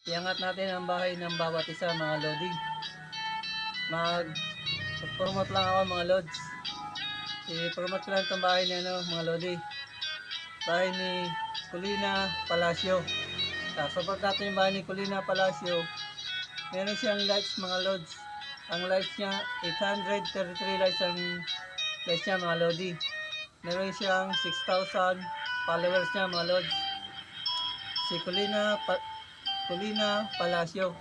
Iangat natin ang bahay ng bawat isa mga lodi. Mag-promote lang ako mga lods. I-promote ko lang itong bahay ni mga lodi. Bahay ni Colina Palacio. Support natin yung bahay ni Colina Palacio. Meron siyang likes mga lods. Ang likes niya 833 likes ang likes niya mga lodi. Meron siyang 6,000 followers niya mga lods. Si Colina Palacio.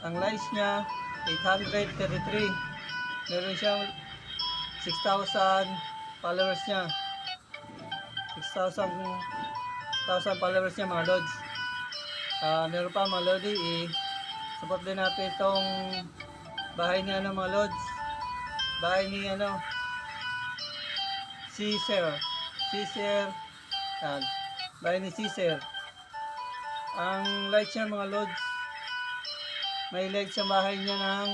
Ang likes niya 833. Meron siyang 6,000 followers niya. 6,000 followers niya mga lods. Meron pa mga lodi, support din natin itong bahay ni mga lods. Bahay ni Caesar. Bahay ni Caesar. Ang likes niya mga lods, may likes sa bahay niya ng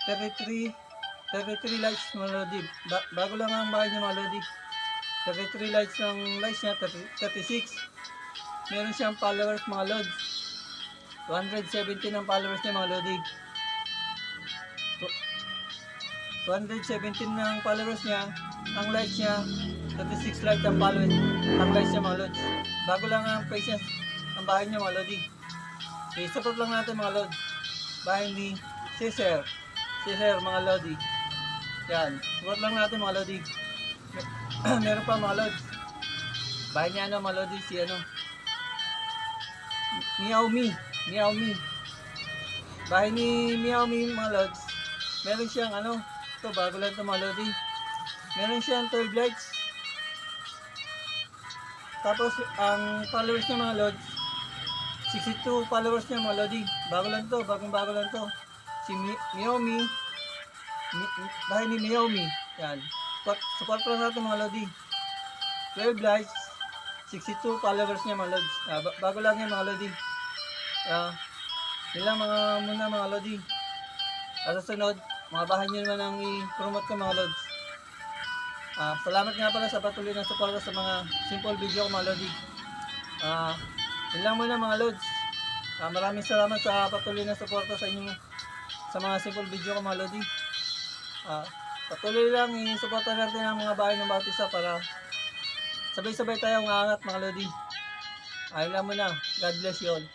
33 likes mga lodi. Bago lang ang bahay niya mga lodi. 33 likes ang likes niya, 36. Meron siyang followers mga lods. 217 ang followers niya mga lodi. 217 ng followers niya. Ang likes niya 36 likes ang followers. Ang likes niya mga lods. Bago lang ang page niya, ang bahay niya mga lodi. I-support lang natin mga lods. Bahay ni Caesar mga lodi. Yan, support lang natin mga lodi. Meron pa mga lods. Bahay niya mga lodi, si Meow Me. Bahay ni Meow Me mga lods. Meron siyang ito bago lang ito mga lodi. Meron siyang 12 likes. Tapos ang followers niya mga lods, 62 followers niya mga lodi. Bago lang to, bagong-bago lang to. Si Meow Me. Bahay ni Meow Me. Yan. Support lang natin mga lodi. 12 likes, 62 followers niya mga lods. Bago lang yan mga lodi. Yun lang mga lodi. At sa sunod, mga bahay nyo naman ang i-promote ko mga lods. Salamat nga pala sa patuloy na suporta sa mga simple video ko mga lodi. Yun lang muna mga lods. Maraming salamat sa patuloy na suporta sa inyo sa mga simple video ko mga lodi. Patuloy lang i-suporta natin ang mga bahay ng bawat isa para sabay-sabay tayong aangat mga lodi. Ayun lang muna. God bless you all.